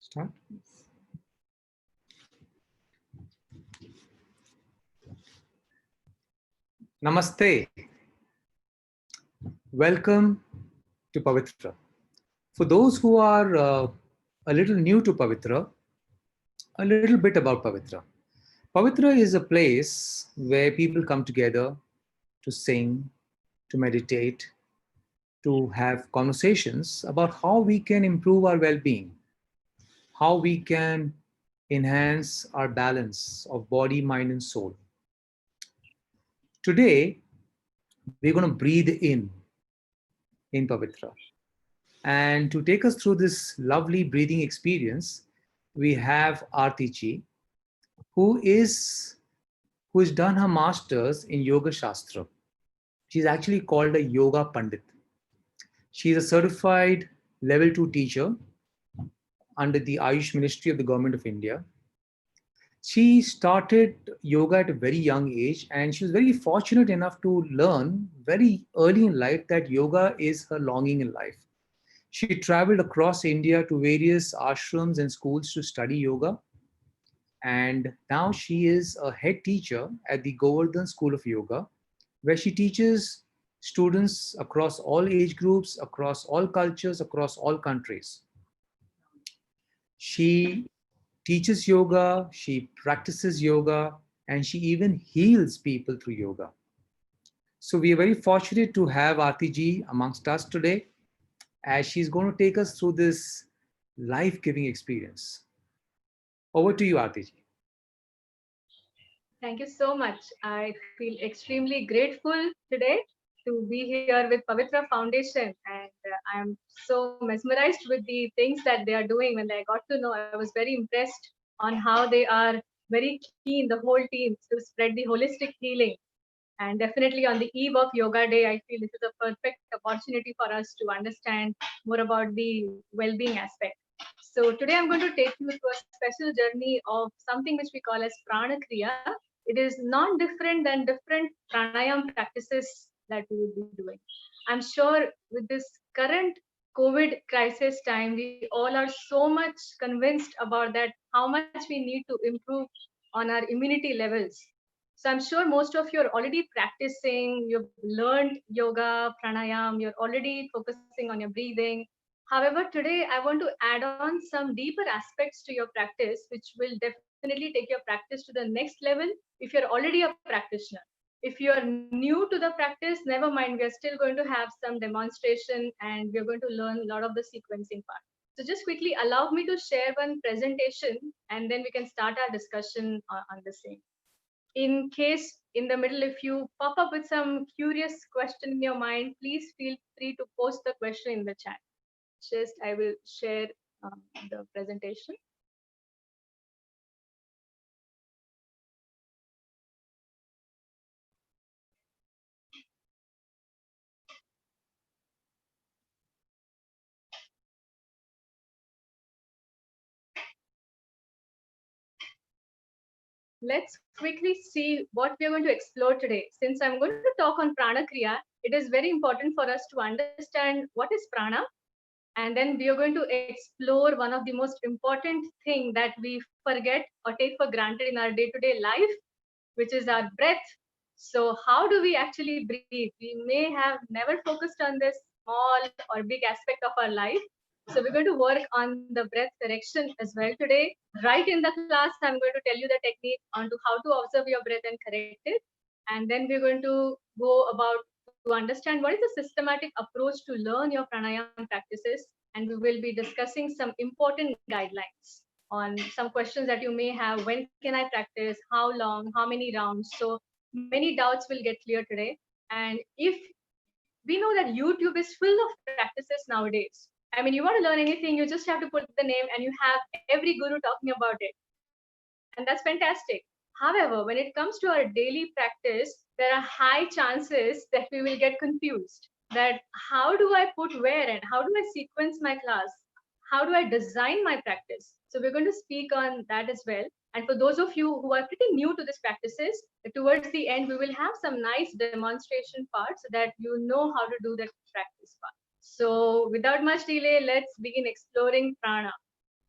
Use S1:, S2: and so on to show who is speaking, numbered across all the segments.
S1: Start. Namaste. Welcome to Pavitra. For those who are a little new to Pavitra, a little bit about Pavitra. Pavitra is a place where people come together to sing, to meditate, to have conversations about how we can improve our well being, how we can enhance our balance of body, mind, and soul. Today, we're going to breathe in Pavitra. And to take us through this lovely breathing experience, we have Arti ji, who is who has done her masters in Yoga Shastra. She's actually called a Yoga Pandit. She's a certified level 2 teacher under the Ayush Ministry of the Government of India. She started yoga at a very young age, and she was very fortunate enough to learn very early in life that yoga is her longing in life. She traveled across India to various ashrams and schools to study yoga. And now she is a head teacher at the Govardhan School of Yoga, where she teaches students across all age groups, across all cultures, across all countries. She teaches yoga, she practices yoga, and she even heals people through yoga. So we are very fortunate to have Arti ji amongst us today, as she's going to take us through this life-giving experience. Over to you, Arti ji.
S2: Thank you so much. I feel extremely grateful today to be here with Pavitra Foundation, and I'm so mesmerized with the things that they are doing. When I got to know, I was very impressed on how they are very keen, the whole team, to spread the holistic healing. And definitely on the eve of Yoga Day, I feel this is a perfect opportunity for us to understand more about the well-being aspect. So today I'm going to take you through a special journey of something which we call as Prana Kriya. It is non-different than different pranayam practices that we will be doing. I'm sure with this current COVID crisis time, we all are so much convinced about that, how much we need to improve on our immunity levels. So I'm sure most of you are already practicing, you've learned yoga, pranayam, you're already focusing on your breathing. However, today I want to add on some deeper aspects to your practice, which will definitely take your practice to the next level if you're already a practitioner. If you're new to the practice, never mind, we are still going to have some demonstration and we're going to learn a lot of the sequencing part. So just quickly allow me to share one presentation and then we can start our discussion on the same. In case in the middle, if you pop up with some curious question in your mind, please feel free to post the question in the chat. Just I will share the presentation. Let's quickly see what we are going to explore today. Since I'm going to talk on Prana Kriya, it is very important for us to understand what is prana, and then we are going to explore one of the most important thing that we forget or take for granted in our day-to-day life, which is our breath. So how do we actually breathe? We may have never focused on this small or big aspect of our life. So we're going to work on the breath correction as well today. Right in the class, I'm going to tell you the technique on to how to observe your breath and correct it. And then we're going to go about to understand what is the systematic approach to learn your pranayam practices. And we will be discussing some important guidelines on some questions that you may have. When can I practice? How long? How many rounds? So many doubts will get clear today. And if we know that YouTube is full of practices nowadays. I mean, you want to learn anything, you just have to put the name and you have every guru talking about it. And that's fantastic. However, when it comes to our daily practice, there are high chances that we will get confused. That how do I put where and how do I sequence my class? How do I design my practice? So we're going to speak on that as well. And for those of you who are pretty new to these practices, towards the end, we will have some nice demonstration parts so that you know how to do that practice part. So without much delay, let's begin exploring prana.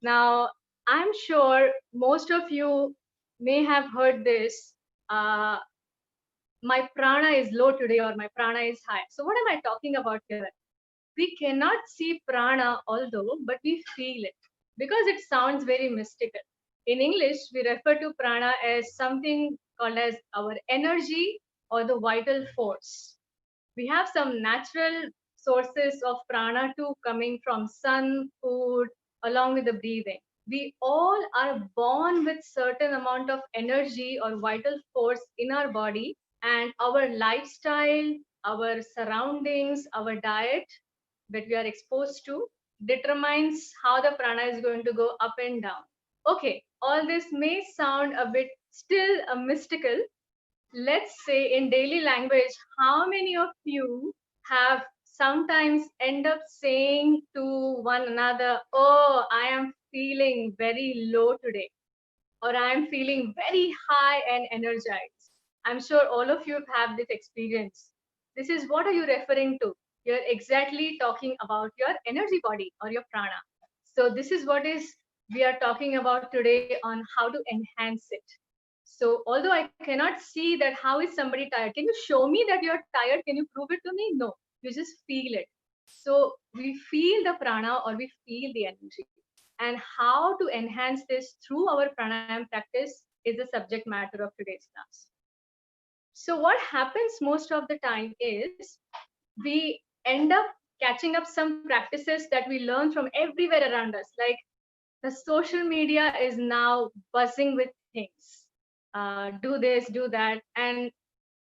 S2: Now, I'm sure most of you may have heard this. Uh, my prana is low today, or my prana is high. So, what am I talking about here? We cannot see prana, although, but we feel it because it sounds very mystical. In English, we refer to prana as something called as our energy or the vital force. We have some natural sources of prana too, coming from sun, food, along with the breathing. We all are born with certain amount of energy or vital force in our body, and our lifestyle, our surroundings, our diet that we are exposed to determines how the prana is going to go up and down. Okay, all this may sound a bit still a mystical. Let's say in daily language, how many of you have sometimes end up saying to one another, oh, I am feeling very low today, or I am feeling very high and energized? I'm sure all of you have this experience. This is what are you referring to? You're exactly talking about your energy body or your prana. So this is what is we are talking about today on how to enhance it. So although I cannot see that how is somebody tired, can you show me that you're tired? Can you prove it to me? No, you just feel it. So we feel the prana or we feel the energy. And how to enhance this through our pranayam practice is the subject matter of today's class. So what happens most of the time is we end up catching up some practices that we learn from everywhere around us. Like the social media is now buzzing with things. Do this, do that. And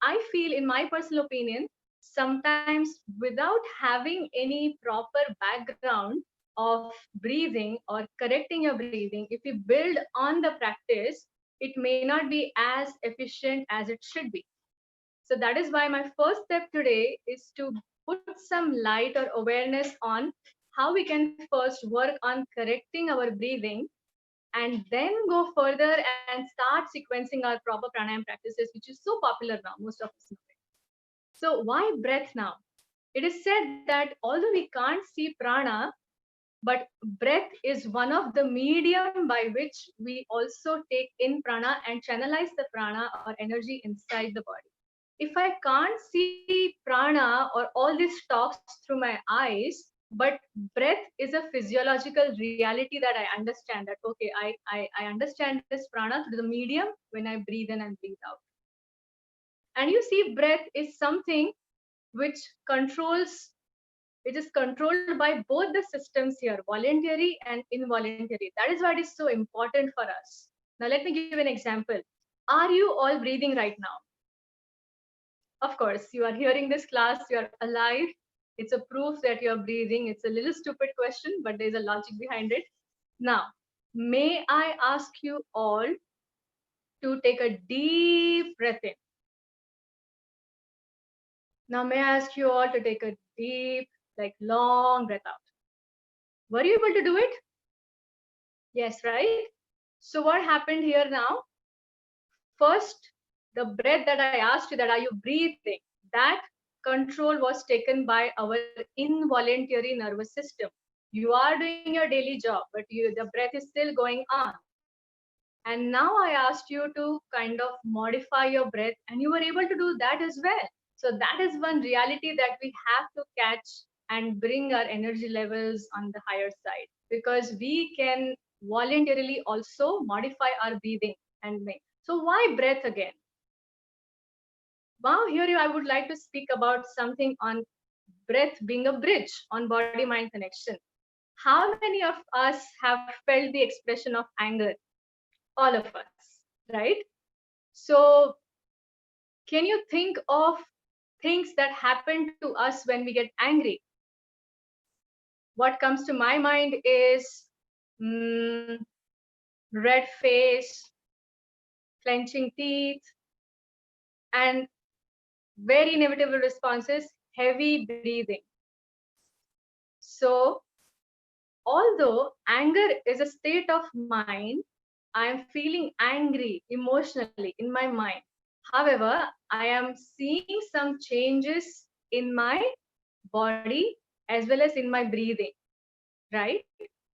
S2: I feel, in my personal opinion, sometimes without having any proper background of breathing or correcting your breathing, if you build on the practice, it may not be as efficient as it should be. So that is why my first step today is to put some light or awareness on how we can first work on correcting our breathing and then go further and start sequencing our proper pranayam practices, which is so popular now. Most of us know it. So why breath now? It is said that although we can't see prana, but breath is one of the medium by which we also take in prana and channelize the prana or energy inside the body. If I can't see prana or all these talks through my eyes, but breath is a physiological reality that I understand that, okay, I understand this prana through the medium when I breathe in and breathe out. And you see, breath is something which controls, which is controlled by both the systems here, voluntary and involuntary. That is why it is so important for us. Now, let me give an example. Are you all breathing right now? Of course, you are hearing this class, you are alive. It's a proof that you're breathing. It's a little stupid question, but there's a logic behind it. Now, may I ask you all to take a deep breath in? Now, may I ask you all to take a deep, like long breath out? Were you able to do it? Yes, right? So what happened here now? First, the breath that I asked you, that are you breathing? That control was taken by our involuntary nervous system. You are doing your daily job, but the breath is still going on. And now I asked you to kind of modify your breath, and you were able to do that as well. So that is one reality that we have to catch and bring our energy levels on the higher side, because we can voluntarily also modify our breathing and make. So why breath again? Now here I would like to speak about something on breath being a bridge on body mind connection. How many of us have felt the expression of anger? All of us, right? So can you think of things that happen to us when we get angry? What comes to my mind is mm, red face, clenching teeth, and very inevitable responses, heavy breathing. So although anger is a state of mind, I am feeling angry emotionally in my mind. However, I am seeing some changes in my body as well as in my breathing, right?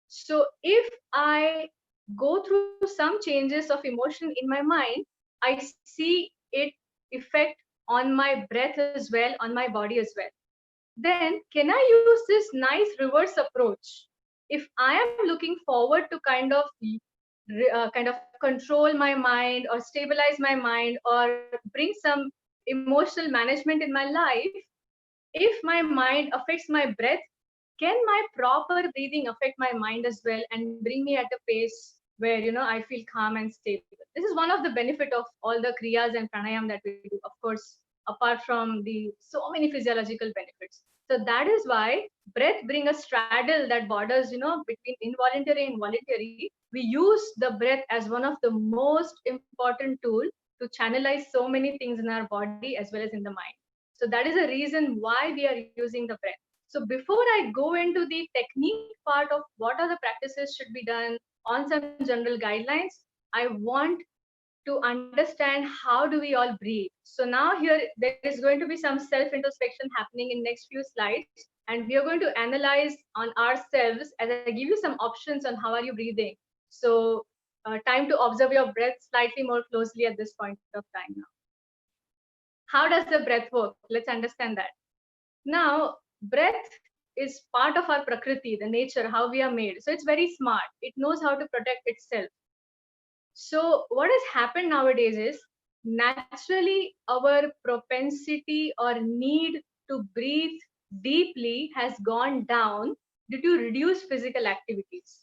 S2: So if I go through some changes of emotion in my mind, I see it effect on my breath as well, on my body as well. Then can I use this nice reverse approach? If I am looking forward to kind of control my mind or stabilize my mind or bring some emotional management in my life, if my mind affects my breath, can my proper breathing affect my mind as well and bring me at a pace where I feel calm and stable? This is one of the benefit of all the kriyas and pranayam that we do, of course, apart from the so many physiological benefits. So that is why breath bring a straddle that borders between involuntary and voluntary. We use the breath as one of the most important tool to channelize so many things in our body as well as in the mind. So that is a reason why we are using the breath. So before I go into the technique part of what are the practices should be done on some general guidelines, I want to understand how do we all breathe. So now here there is going to be some self introspection happening in next few slides, and we are going to analyze on ourselves as I give you some options on how are you breathing. So time to observe your breath slightly more closely at this point of time now. How does the breath work? Let's understand that. Now, breath is part of our prakriti, the nature, how we are made. So it's very smart. It knows how to protect itself. So what has happened nowadays is naturally our propensity or need to breathe deeply has gone down due to reduced physical activities.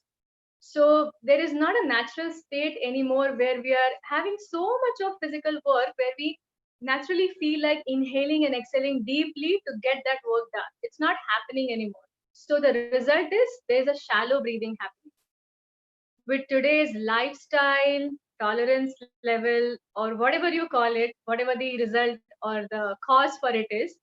S2: So there is not a natural state anymore where we are having so much of physical work where we naturally feel like inhaling and exhaling deeply to get that work done. It's not happening anymore. So the result is there's a shallow breathing happening. With today's lifestyle, tolerance level, or whatever you call it, whatever the result or the cause for it is,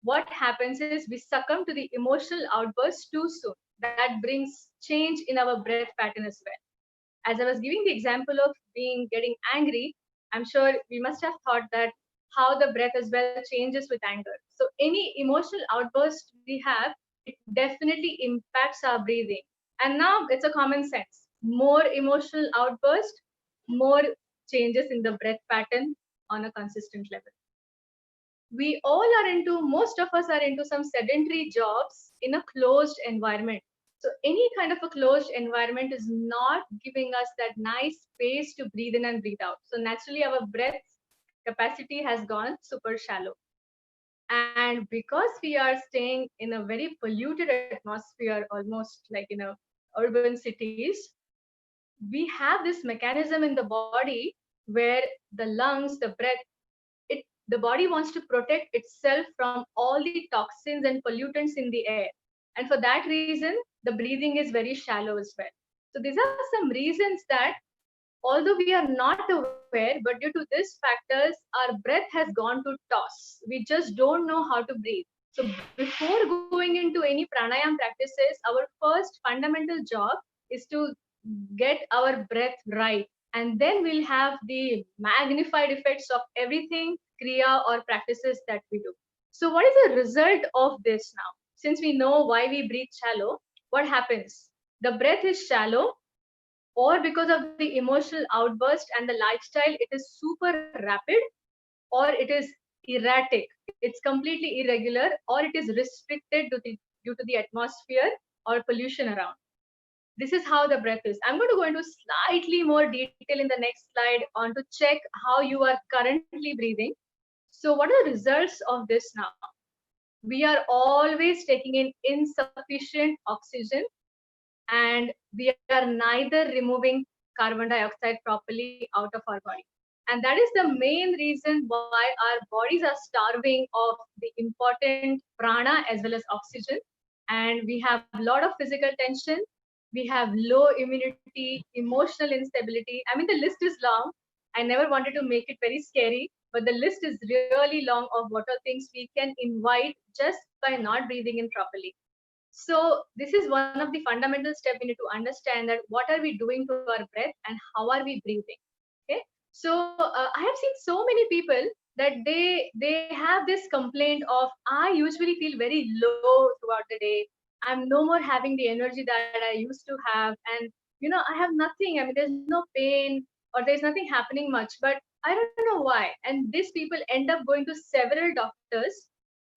S2: what happens is we succumb to the emotional outburst too soon. That brings change in our breath pattern as well. As I was giving the example of being getting angry, I'm sure we must have thought that how the breath as well changes with anger. So any emotional outburst we have, it definitely impacts our breathing. And now it's a common sense. More emotional outburst, more changes in the breath pattern on a consistent level. We all are into, most of us are into some sedentary jobs in a closed environment. So any kind of a closed environment is not giving us that nice space to breathe in and breathe out. So naturally our breath capacity has gone super shallow. And because we are staying in a very polluted atmosphere, almost like in a urban cities, we have this mechanism in the body where the lungs, the breath, the body wants to protect itself from all the toxins and pollutants in the air. And for that reason, the breathing is very shallow as well. So these are some reasons that although we are not aware, but due to these factors, our breath has gone to toss. We just don't know how to breathe. So before going into any pranayam practices, our first fundamental job is to get our breath right. And then we'll have the magnified effects of everything, kriya or practices that we do. So what is the result of this now? Since we know why we breathe shallow, what happens? The breath is shallow, or because of the emotional outburst and the lifestyle, it is super rapid, or it is erratic. It's completely irregular, or it is restricted due to the atmosphere or pollution around. This is how the breath is. I'm going to go into slightly more detail in the next slide on to check how you are currently breathing. So what are the results of this now? We are always taking in insufficient oxygen, and we are neither removing carbon dioxide properly out of our body. And that is the main reason why our bodies are starving of the important prana as well as oxygen. And we have a lot of physical tension. We have low immunity, emotional instability. I mean, the list is long. I never wanted to make it very scary, but the list is really long of what are things we can invite just by not breathing in properly. So this is one of the fundamental steps we need to understand, that what are we doing to our breath and how are we breathing. Okay. So I have seen so many people that they have this complaint of, I usually feel very low throughout the day. I'm no more having the energy that I used to have. And, I have nothing. I mean, there's no pain or there's nothing happening much, but I don't know why. And these people end up going to several doctors,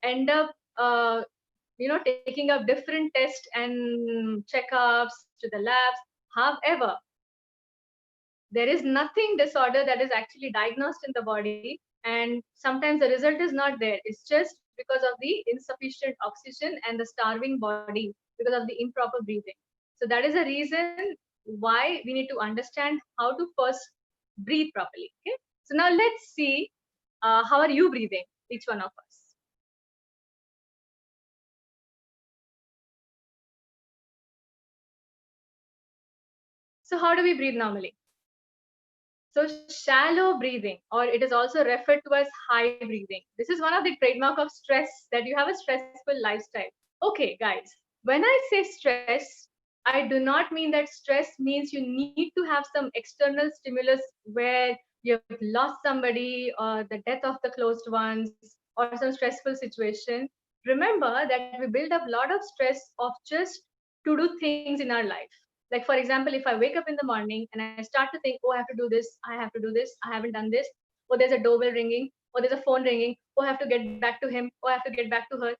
S2: end up, taking up different tests and checkups to the labs. However, there is nothing disorder that is actually diagnosed in the body, and sometimes the result is not there. It's just because of the insufficient oxygen and the starving body because of the improper breathing. So that is a reason why we need to understand how to first breathe properly. Okay, so now let's see, how are you breathing, each one of us. So how do we breathe normally? So shallow breathing, or it is also referred to as high breathing. This is one of the trademark of stress, that you have a stressful lifestyle. Okay, guys, when I say stress, I do not mean that stress means you need to have some external stimulus where you've lost somebody or the death of the closed ones or some stressful situation. Remember that we build up a lot of stress of just to do things in our life. Like, for example, if I wake up in the morning and I start to think, oh, I have to do this, I have to do this, I haven't done this, or there's a doorbell ringing, or there's a phone ringing, oh, I have to get back to him, or I have to get back to her.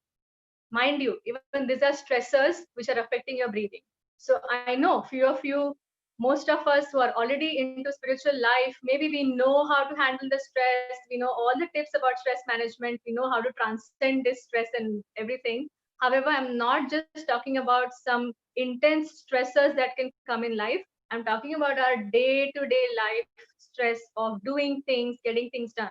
S2: Mind you, even these are stressors which are affecting your breathing. So I know few of you, most of us who are already into spiritual life, maybe we know how to handle the stress, we know all the tips about stress management, we know how to transcend this stress and everything. However, I'm not just talking about some intense stressors that can come in life. I'm talking about our day-to-day life stress of doing things, getting things done,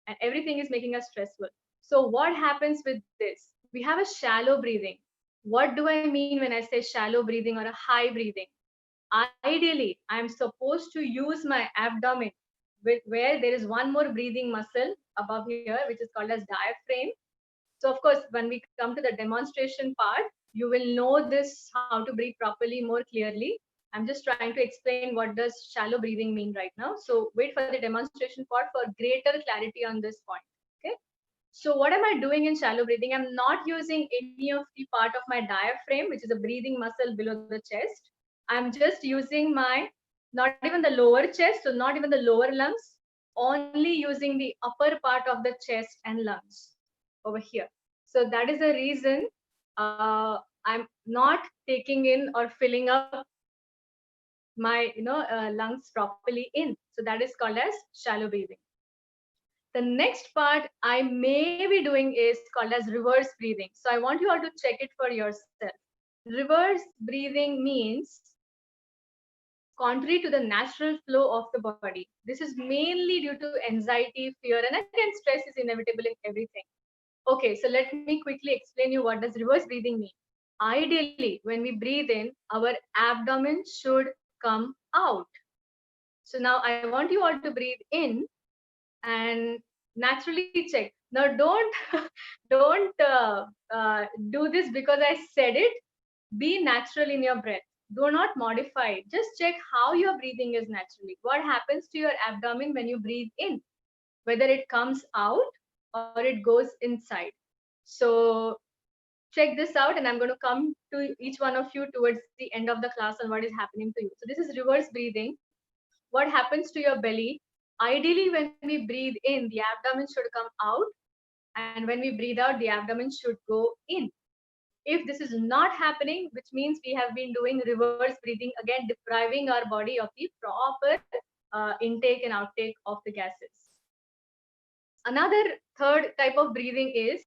S2: and everything is making us stressful. So what happens with this? We have a shallow breathing. What do I mean when I say shallow breathing or a high breathing? Ideally, I'm supposed to use my abdomen, where there is one more breathing muscle above here, which is called as diaphragm. So of course, when we come to the demonstration part, you will know this, how to breathe properly more clearly. I'm just trying to explain what does shallow breathing mean right now. So wait for the demonstration part for greater clarity on this point. Okay. So what am I doing in shallow breathing? I'm not using any of the part of my diaphragm, which is a breathing muscle below the chest. I'm just using my, not even the lower chest, so not even the lower lungs, only using the upper part of the chest and lungs over here. So that is the reason I'm not taking in or filling up my lungs properly in. So that is called as shallow breathing. The next part I may be doing is called as reverse breathing. So I want you all to check it for yourself. Reverse breathing means contrary to the natural flow of the body. This is mainly due to anxiety, fear, and again, stress is inevitable in everything. Okay, so let me quickly explain you what does reverse breathing mean. Ideally, when we breathe in, our abdomen should come out. So now I want you all to breathe in and naturally check. Now don't don't do this because I said it. Be natural in your breath. Do not modify it. Just check how your breathing is naturally. What happens to your abdomen when you breathe in? Whether it comes out or it goes inside. So check this out, and I'm going to come to each one of you towards the end of the class on what is happening to you. So this is reverse breathing. What happens to your belly? Ideally, when we breathe in, the abdomen should come out, and when we breathe out, the abdomen should go in. If this is not happening, which means we have been doing reverse breathing, again depriving our body of the proper intake and outtake of the gases. Another third type of breathing is,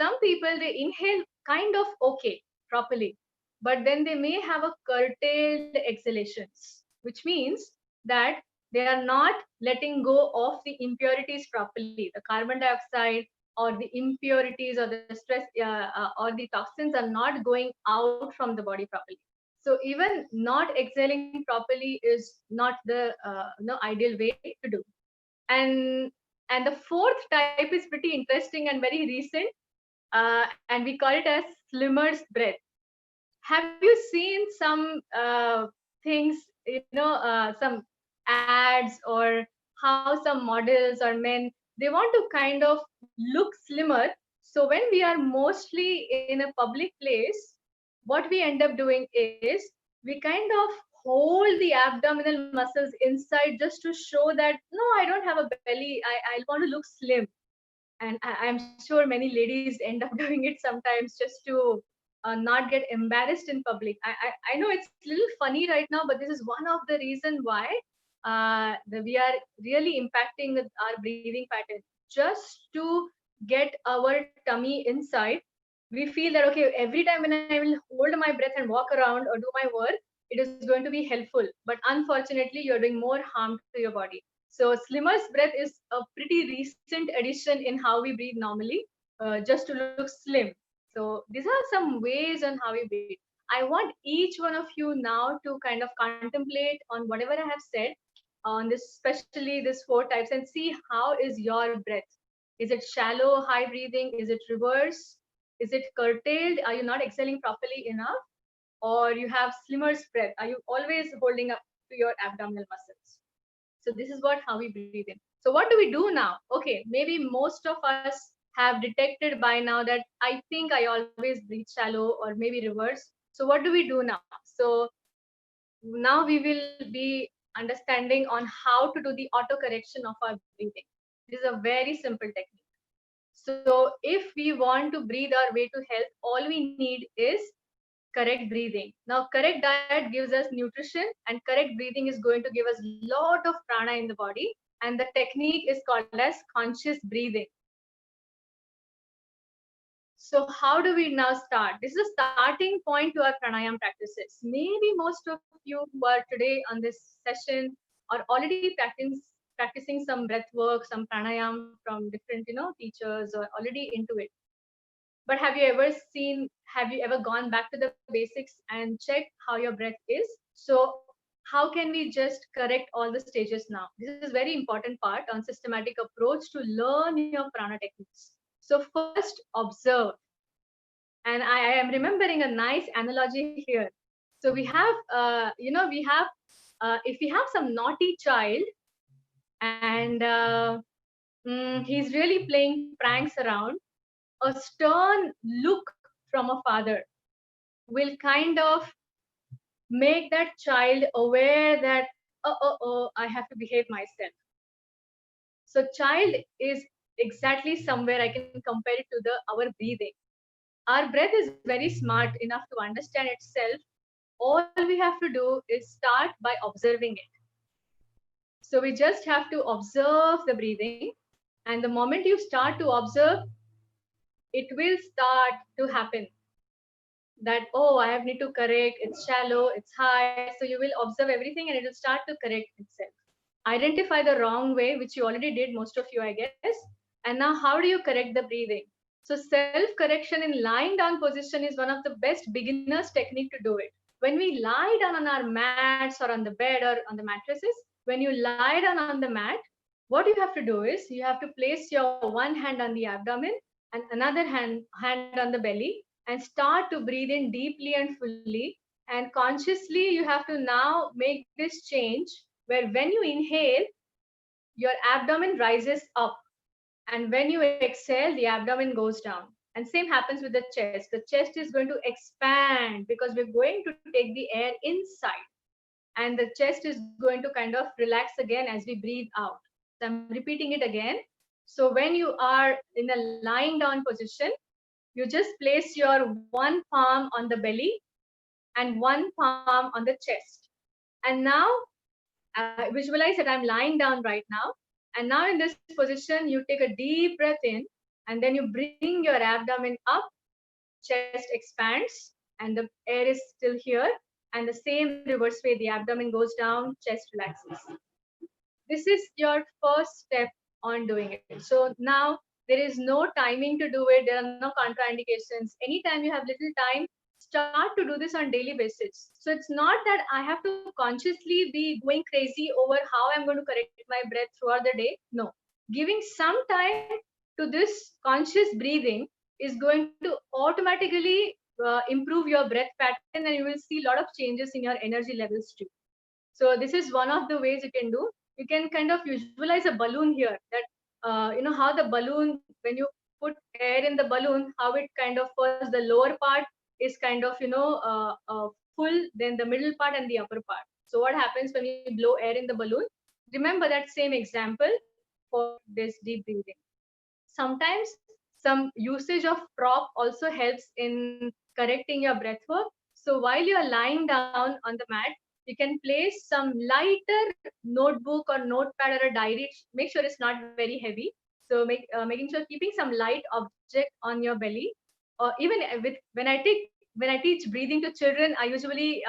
S2: some people they inhale kind of okay, properly, but then they may have a curtailed exhalations, which means that they are not letting go of the impurities properly, the carbon dioxide or the impurities or the stress or the toxins are not going out from the body properly. So even not exhaling properly is not the ideal way to do. And and the fourth type is pretty interesting and very recent, and we call it as slimmer's breath. Have you seen some things, some ads, or how some models or men, they want to kind of look slimmer. So when we are mostly in a public place, what we end up doing is we kind of hold the abdominal muscles inside just to show that no, I don't have a belly. I want to look slim. And I'm sure many ladies end up doing it sometimes just to not get embarrassed in public. I know it's a little funny right now, but this is one of the reason why we are really impacting our breathing pattern just to get our tummy inside. We feel that okay, every time when I will hold my breath and walk around or do my work, it is going to be helpful, but unfortunately you're doing more harm to your body. So slimmer's breath is a pretty recent addition in how we breathe normally, just to look slim. So these are some ways on how we breathe. I want each one of you now to kind of contemplate on whatever I have said on this, especially these four types, and see how is your breath. Is it shallow, high breathing? Is it reverse? Is it curtailed? Are you not exhaling properly enough? Or you have slimmer's breath? Are you always holding up to your abdominal muscles? So this is what how we breathe in. So what do we do now? Okay, maybe most of us have detected by now that I think I always breathe shallow or maybe reverse. So what do we do now? So now we will be understanding on how to do the auto correction of our breathing. This is a very simple technique. So if we want to breathe our way to health, all we need is correct breathing. Now, correct diet gives us nutrition, and correct breathing is going to give us lot of prana in the body. And the technique is called as conscious breathing. So how do we now start? This is a starting point to our pranayam practices. Maybe most of you who are today on this session are already practicing some breath work, some pranayam from different teachers, or already into it. But have you ever gone back to the basics and checked how your breath is? So how can we just correct all the stages now? This is very important part on systematic approach to learn your prana techniques. So first, observe. And I am remembering a nice analogy here. So we have, if we have some naughty child and he's really playing pranks around, a stern look from a father will kind of make that child aware that I have to behave myself. So child is exactly somewhere I can compare it to the our breathing. Our breath is very smart enough to understand itself. All we have to do is start by observing it. So we just have to observe the breathing, and the moment you start to observe, it will start to happen that oh, I have need to correct, it's shallow, it's high. So you will observe everything and it will start to correct itself. Identify the wrong way, which you already did, most of you, I guess. And now how do you correct the breathing? So self correction in lying down position is one of the best beginners technique to do it. When we lie down on our mats or on the bed or on the mattresses, when you lie down on the mat, what you have to do is you have to place your one hand on the abdomen and another hand on the belly, and start to breathe in deeply and fully. And consciously, you have to now make this change where when you inhale, your abdomen rises up. And when you exhale, the abdomen goes down. And same happens with the chest. The chest is going to expand because we're going to take the air inside. And the chest is going to kind of relax again as we breathe out. So I'm repeating it again. So when you are in a lying down position, you just place your one palm on the belly and one palm on the chest. And now visualize that I'm lying down right now. And now in this position, you take a deep breath in and then you bring your abdomen up, chest expands, and the air is still here. And the same reverse way, the abdomen goes down, chest relaxes. This is your first step on doing it. So now there is no timing to do it. There are no contraindications. Anytime you have little time, start to do this on daily basis. So it's not that I have to consciously be going crazy over how I'm going to correct my breath throughout the day. No, giving some time to this conscious breathing is going to automatically improve your breath pattern, and you will see a lot of changes in your energy levels too. So this is one of the ways you can do. You can kind of visualize a balloon here, that how the balloon, when you put air in the balloon, how it kind of first the lower part is kind of, full, then the middle part and the upper part. So what happens when you blow air in the balloon? Remember that same example for this deep breathing. Sometimes some usage of prop also helps in correcting your breath work. So while you're lying down on the mat, you can place some lighter notebook or notepad or a diary. Make sure it's not very heavy. So making sure keeping some light object on your belly, or even with when I teach breathing to children, I usually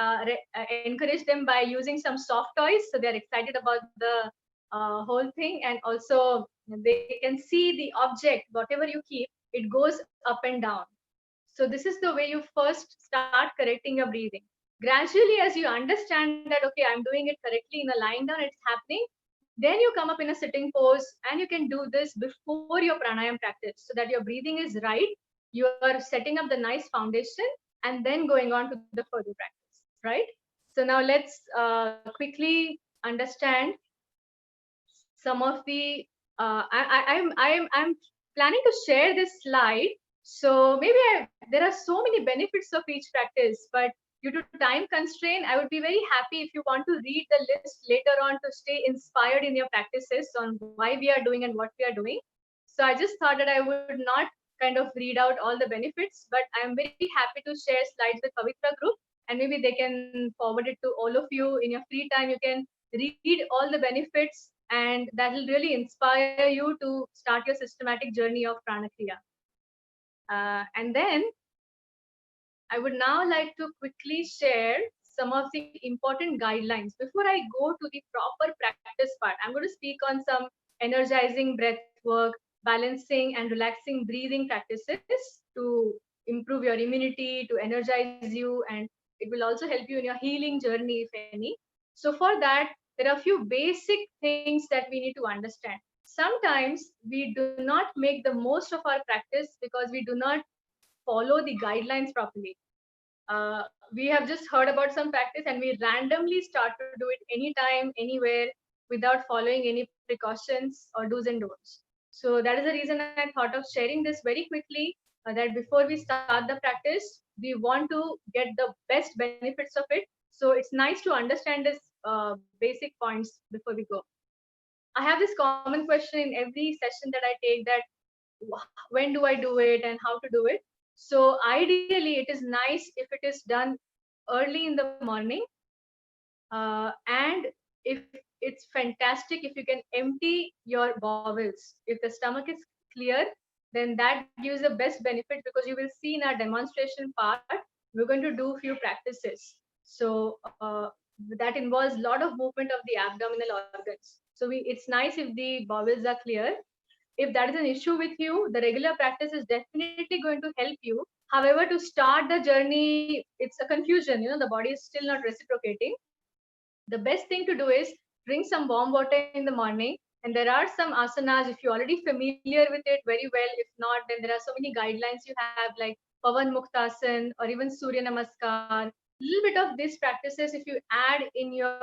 S2: encourage them by using some soft toys, so they're excited about the whole thing, and also they can see the object, whatever you keep, it goes up and down. So this is the way you first start correcting your breathing. Gradually, as you understand that, okay, I'm doing it correctly in a lying down, it's happening, then you come up in a sitting pose, and you can do this before your pranayam practice, so that your breathing is right. You are setting up the nice foundation, and then going on to the further practice, right? So now let's quickly understand some of the I'm planning to share this slide. So maybe there are so many benefits of each practice, but due to time constraint, I would be very happy if you want to read the list later on to stay inspired in your practices on why we are doing and what we are doing. So I just thought that I would not kind of read out all the benefits, but I'm very happy to share slides with Pavitra group, and maybe they can forward it to all of you in your free time. You can read all the benefits, and that will really inspire you to start your systematic journey of Prana Kriya. And then I would now like to quickly share some of the important guidelines. Before I go to the proper practice part, I'm going to speak on some energizing breath work, balancing and relaxing breathing practices to improve your immunity, to energize you, and it will also help you in your healing journey, if any. So for that, there are a few basic things that we need to understand. Sometimes we do not make the most of our practice because we do not follow the guidelines properly. We have just heard about some practice and we randomly start to do it anytime, anywhere, without following any precautions or do's and don'ts. So that is the reason I thought of sharing this very quickly, that before we start the practice, we want to get the best benefits of it. So it's nice to understand this basic points before we go. I have this common question in every session that I take, that when do I do it and how to do it. So ideally, it is nice if it is done early in the morning, and if it's fantastic if you can empty your bowels. If the stomach is clear, then that gives the best benefit, because you will see in our demonstration part, we're going to do few practices. So that involves a lot of movement of the abdominal organs. So it's nice if the bowels are clear. If that is an issue with you, the regular practice is definitely going to help you. However, to start the journey, it's a confusion. The body is still not reciprocating. The best thing to do is drink some warm water in the morning. And there are some asanas, if you're already familiar with it, very well. If not, then there are so many guidelines you have, like Pavan Muktasan or even Surya Namaskar. Little bit of these practices, if you add in your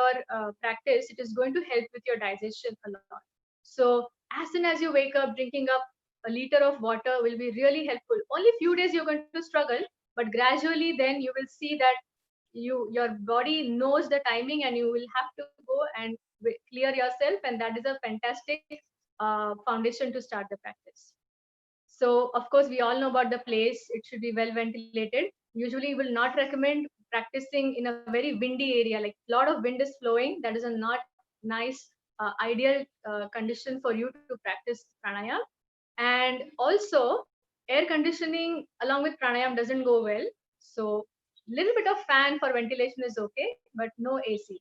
S2: practice, it is going to help with your digestion a lot. So as soon as you wake up, drinking up a liter of water will be really helpful. Only few days you're going to struggle, but gradually then you will see that your body knows the timing, and you will have to go and clear yourself, and that is a fantastic foundation to start the practice. So of course we all know about the place. It should be well ventilated. Usually we will not recommend practicing in a very windy area, like a lot of wind is flowing. That is a not nice ideal condition for you to practice pranayam. And also air conditioning along with pranayam doesn't go well. So little bit of fan for ventilation is okay, but no AC.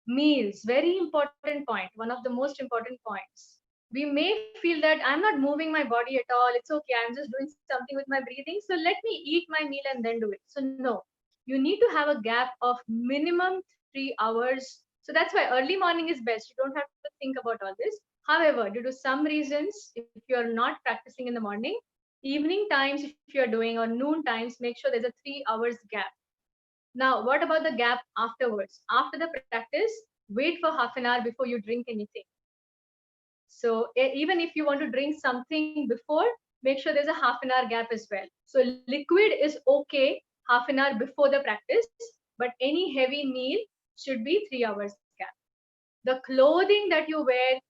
S2: Meals, very important point, one of the most important points. We may feel that I'm not moving my body at all, it's okay, I'm just doing something with my breathing, so let me eat my meal and then do it. So no, you need to have a gap of minimum 3 hours. So that's why early morning is best. You don't have to think about all this. However, due to some reasons, if you are not practicing in the morning, evening times if you are doing, or noon times, make sure there's a 3 hours gap. Now, what about the gap afterwards? After the practice, wait for half an hour before you drink anything. So even if you want to drink something before, make sure there's a half an hour gap as well. So liquid is okay. half an hour before the practice, but any heavy meal should be 3 hours gap. The clothing that you wear,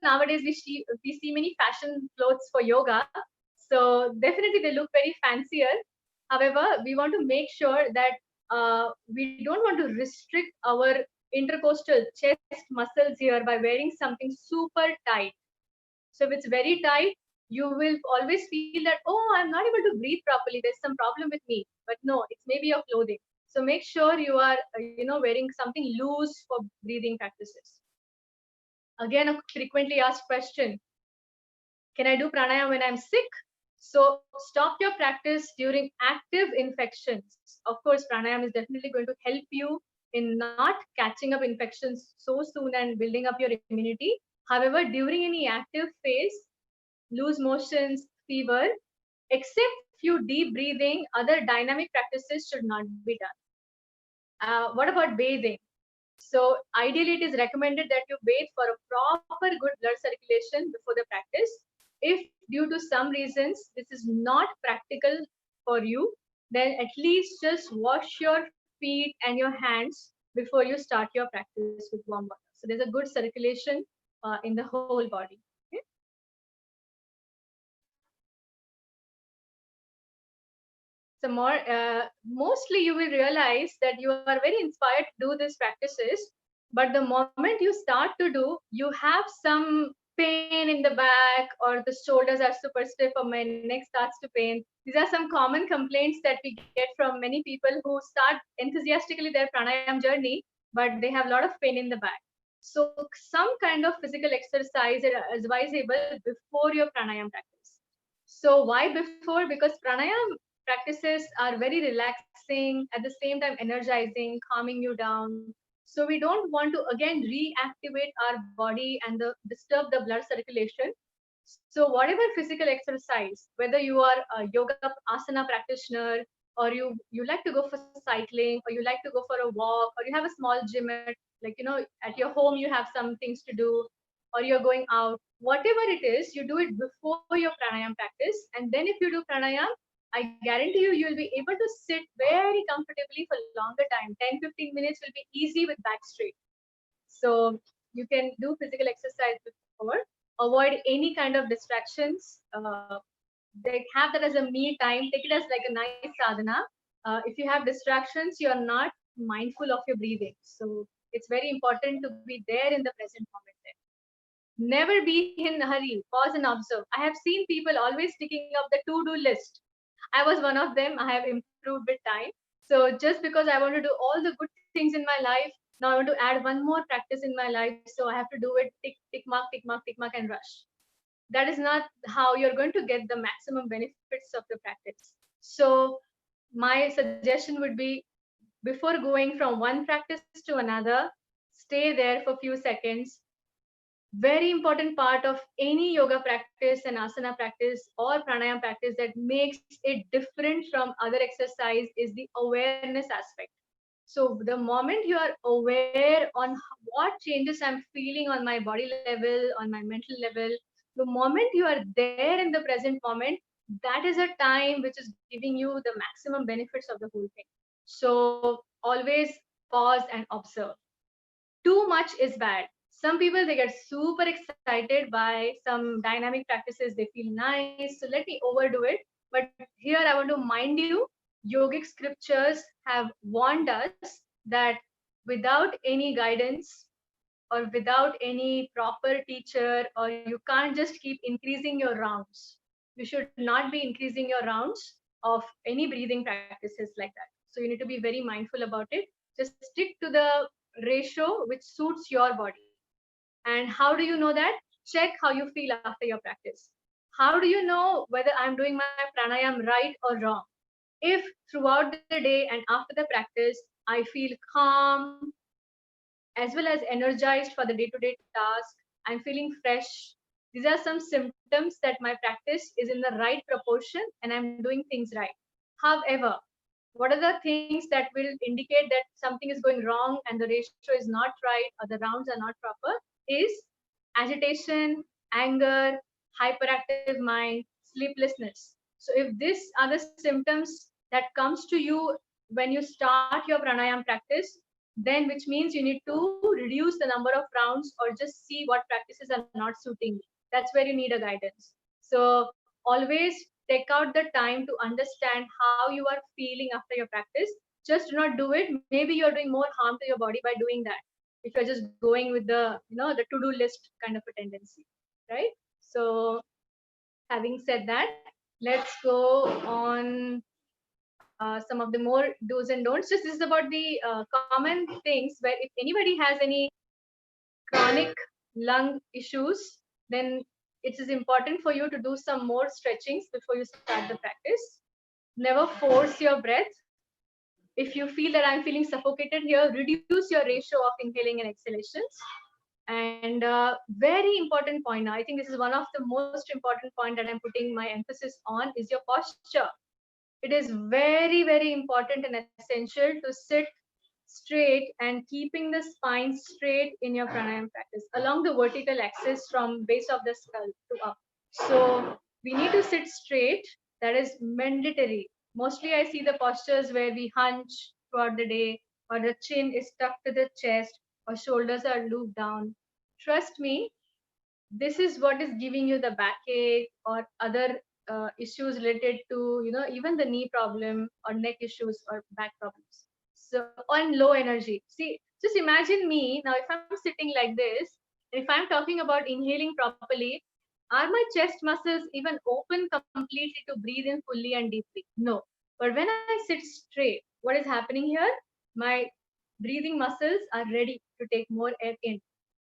S2: nowadays we see many fashion clothes for yoga, so definitely they look very fancier. However, we want to make sure that we don't want to restrict our intercostal chest muscles here by wearing something super tight. So if it's very tight, you will always feel that, oh, I'm not able to breathe properly. There's some problem with me. But no, it's maybe your clothing. So make sure you are, wearing something loose for breathing practices. Again, a frequently asked question: can I do pranayama when I'm sick? So stop your practice during active infections. Of course, pranayama is definitely going to help you in not catching up infections so soon and building up your immunity. However, during any active phase, loose motions, fever, except few deep breathing, other dynamic practices should not be done. What about bathing? So ideally, it is recommended that you bathe for a proper good blood circulation before the practice. If due to some reasons this is not practical for you, then at least just wash your feet and your hands before you start your practice with warm water. So there's a good circulation in the whole body. Okay? So mostly you will realize that you are very inspired to do these practices, but the moment you start to do, you have some pain in the back, or the shoulders are super stiff, or my neck starts to pain. These are some common complaints that we get from many people who start enthusiastically their pranayam journey, but they have a lot of pain in the back. So some kind of physical exercise is advisable before your pranayam practice. So why before? Because pranayam practices are very relaxing, at the same time energizing, calming you down. So we don't want to again reactivate our body and disturb the blood circulation. So whatever physical exercise, whether you are a yoga asana practitioner, or you like to go for cycling, or you like to go for a walk, or you have a small gym at your home, you have some things to do, or you're going out, whatever it is, you do it before your pranayam practice. And then if you do pranayam, I guarantee you'll be able to sit very comfortably for longer time. 10-15 minutes will be easy with back straight. So you can do physical exercise before. Avoid any kind of distractions. They have that as a me time. Take it as like a nice sadhana. If you have distractions, you are not mindful of your breathing. So it's very important to be there in the present moment. Never be in a hurry. Pause and observe. I have seen people always sticking up the to-do list. I was one of them. I have improved with time. So just because I want to do all the good things in my life, now I want to add one more practice in my life. So I have to do it tick, tick mark, tick mark, tick mark, and rush. That is not how you're going to get the maximum benefits of the practice. So my suggestion would be, before going from one practice to another, stay there for a few seconds. Very important part of any yoga practice and asana practice or pranayam practice that makes it different from other exercise is the awareness aspect. So the moment you are aware on what changes I'm feeling on my body level, on my mental level, the moment you are there in the present moment, that is a time which is giving you the maximum benefits of the whole thing. So always pause and observe. Too much is bad. Some people, they get super excited by some dynamic practices, they feel nice, so let me overdo it. But here I want to mind you, yogic scriptures have warned us that without any guidance, or without any proper teacher, or you can't just keep increasing your rounds. You should not be increasing your rounds of any breathing practices like that. So you need to be very mindful about it. Just stick to the ratio which suits your body. And how do you know that? Check how you feel after your practice. How do you know whether I'm doing my pranayam right or wrong? If throughout the day and after the practice, I feel calm, as well as energized for the day-to-day task, I'm feeling fresh. These are some symptoms that my practice is in the right proportion and I'm doing things right. However, what are the things that will indicate that something is going wrong and the ratio is not right, or the rounds are not proper? Is agitation, anger, hyperactive mind, sleeplessness. So if these are the symptoms that comes to you when you start your pranayam practice, then which means you need to reduce the number of rounds or just see what practices are not suiting you. That's where you need a guidance. So always take out the time to understand how you are feeling after your practice. Just do not do it. Maybe you're doing more harm to your body by doing that. If you're just going with the, the to-do list kind of a tendency, right? So having said that, let's go on some of the more do's and don'ts. Just this is about the common things where if anybody has any chronic lung issues, then it is important for you to do some more stretchings before you start the practice. Never force your breath. If you feel that I'm feeling suffocated here, reduce your ratio of inhaling and exhalations. And very important point now, I think this is one of the most important point that I'm putting my emphasis on is your posture. It is very, very important and essential to sit straight and keeping the spine straight in your pranayam practice along the vertical axis from base of the skull to up. So we need to sit straight. That is mandatory. Mostly I see the postures where we hunch throughout the day, or the chin is stuck to the chest, or shoulders are looped down. Trust me, this is what is giving you the backache or other issues related to, even the knee problem or neck issues or back problems. So on low energy, see, just imagine me now, if I'm sitting like this, if I'm talking about inhaling properly, are my chest muscles even open completely to breathe in fully and deeply? No. But when I sit straight, what is happening here? My breathing muscles are ready to take more air in.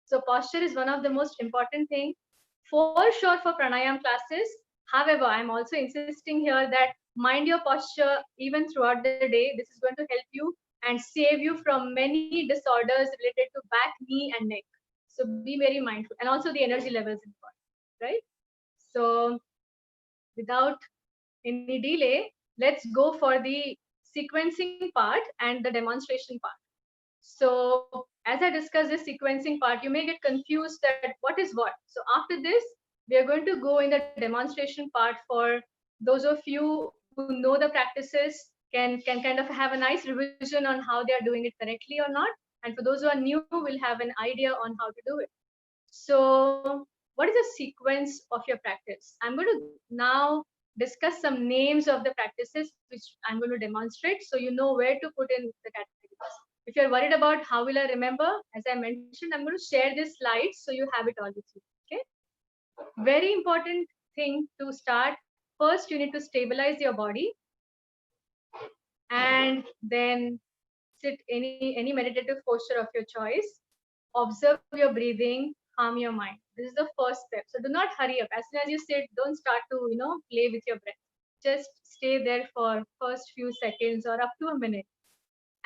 S2: So posture is one of the most important thing for sure for pranayam classes. However, I'm also insisting here that mind your posture even throughout the day. This is going to help you and save you from many disorders related to back, knee, and neck. So be very mindful. And also the energy levels important, right? So without any delay, let's go for the sequencing part and the demonstration part. So as I discuss this sequencing part, you may get confused that what is what. So after this, we are going to go in the demonstration part for those of you who know the practices, can kind of have a nice revision on how they are doing it correctly or not. And for those who are new, will have an idea on how to do it. So what is the sequence of your practice? I'm going to now discuss some names of the practices which I'm going to demonstrate so you know where to put in the categories. If you're worried about how will I remember, as I mentioned, I'm going to share this slide so you have it all with you. Okay. Very important thing to start. First, you need to stabilize your body and then sit any meditative posture of your choice. Observe your breathing, calm your mind. This is the first step. So do not hurry up. As soon as you sit, don't start to play with your breath. Just stay there for first few seconds or up to a minute,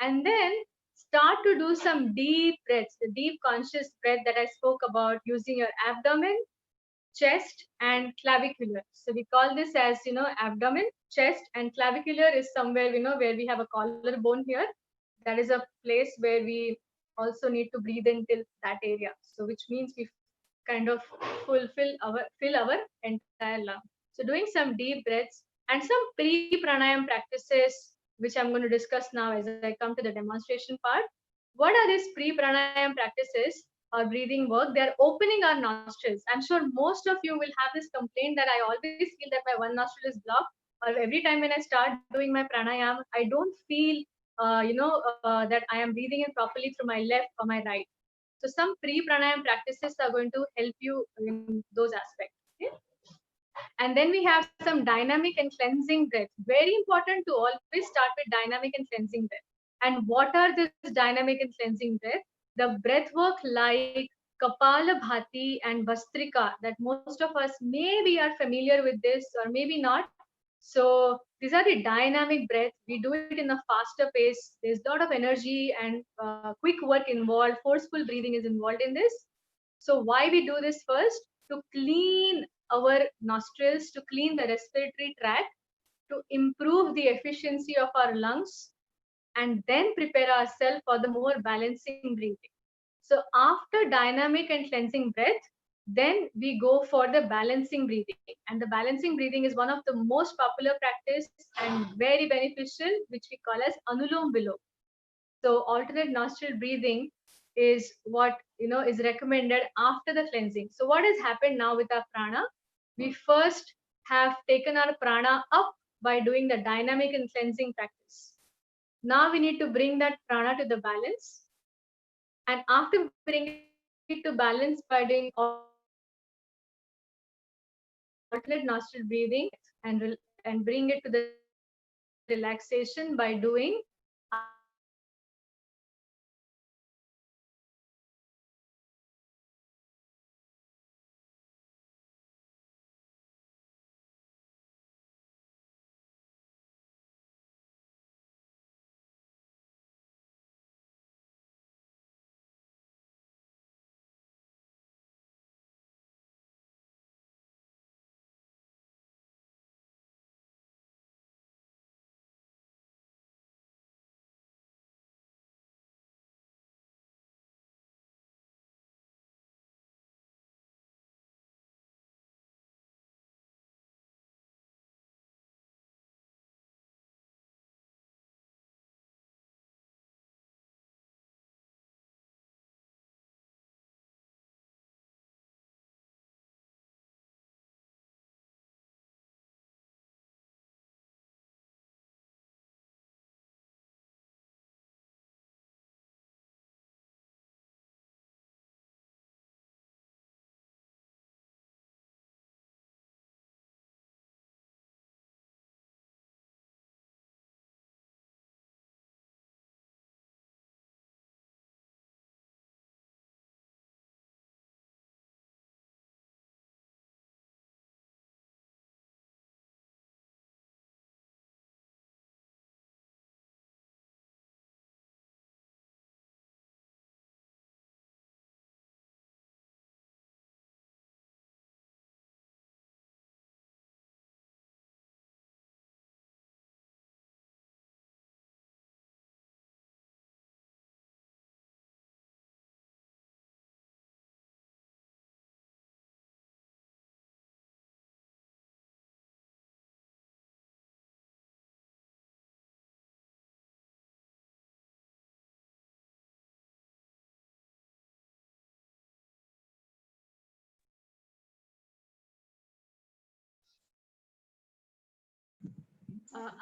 S2: and then start to do some deep breaths, the deep conscious breath that I spoke about, using your abdomen, chest, and clavicular. So we call this as abdomen, chest, and clavicular is somewhere where we have a collarbone here. That is a place where we also need to breathe in till that area. So which means we kind of fill our entire lung. So doing some deep breaths and some pre-pranayam practices, which I'm going to discuss now as I come to the demonstration part. What are these pre-pranayam practices or breathing work? They are opening our nostrils. I'm sure most of you will have this complaint that I always feel that my one nostril is blocked, or every time when I start doing my pranayam, I don't feel that I am breathing in properly through my left or my right. So some pre-pranayam practices are going to help you in those aspects. Okay? And then we have some dynamic and cleansing breath. Very important to always start with dynamic and cleansing breath. And what are this dynamic and cleansing breath? The breath work like Kapala Bhati and Vastrika that most of us maybe are familiar with this or maybe not. So these are the dynamic breath. We do it in a faster pace. There's a lot of energy and quick work involved. Forceful breathing is involved in this. So why we do this first? To clean our nostrils, to clean the respiratory tract, to improve the efficiency of our lungs, and then prepare ourselves for the more balancing breathing. So after dynamic and cleansing breath, Then we go for the balancing breathing. And the balancing breathing is one of the most popular practice and very beneficial, which we call as Anulom Vilom. So alternate nostril breathing is what is recommended after the cleansing. So what has happened now with our prana? We first have taken our prana up by doing the dynamic and cleansing practice. Now we need to bring that prana to the balance. And after bringing it to balance by doing alternate nostril breathing, and bring it to the relaxation by doing Arti Kriya. So Arti Kriya is the breathing exercise where we hold the breath and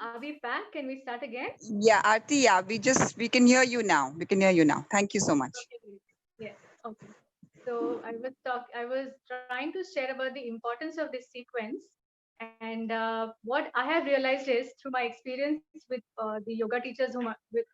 S2: are we back? Can we start again?
S3: Yeah, Arti, yeah, we can hear you now. We can hear you now. Thank you so much.
S2: Okay, great. Yes. Okay. So I was trying to share about the importance of this sequence. And what I have realized is through my experience with the yoga teachers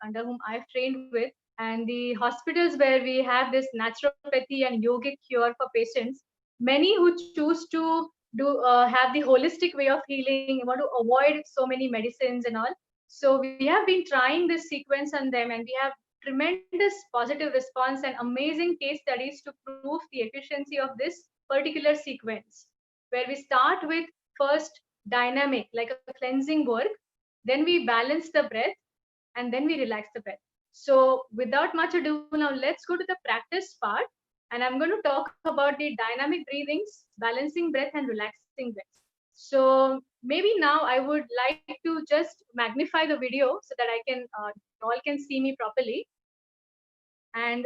S2: under whom I've trained with, and the hospitals where we have this naturopathy and yogic cure for patients, many who choose to do have the holistic way of healing, want to avoid so many medicines and all. So we have been trying this sequence on them, and we have tremendous positive response and amazing case studies to prove the efficiency of this particular sequence, where we start with first dynamic, like a cleansing work, then we balance the breath, and then we relax the breath. So without much ado, now let's go to the practice part. And I'm going to talk about the dynamic breathings, balancing breath, and relaxing breath. So maybe now I would like to just magnify the video so that I can you all can see me properly. And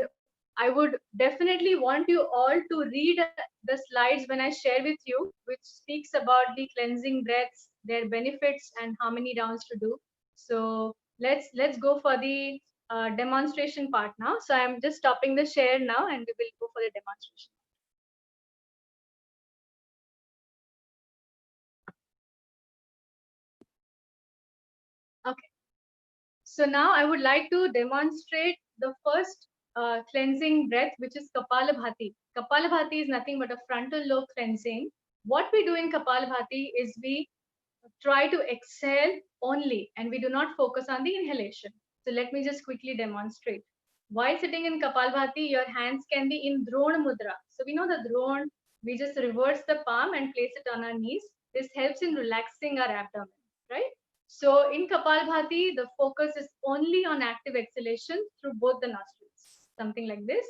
S2: I would definitely want you all to read the slides when I share with you, which speaks about the cleansing breaths, their benefits, and how many rounds to do. So let's go for the demonstration part now. So I'm just stopping the share now, and we will go for the demonstration. Okay. So now I would like to demonstrate the first cleansing breath, which is Kapalabhati. Kapalabhati is nothing but a frontal lobe cleansing. What we do in Kapalabhati is we try to exhale only, and we do not focus on the inhalation. So let me just quickly demonstrate. While sitting in Kapalbhati, your hands can be in Drona Mudra. So we know the Drona, we just reverse the palm and place it on our knees. This helps in relaxing our abdomen, right? So in Kapalbhati, the focus is only on active exhalation through both the nostrils. Something like this.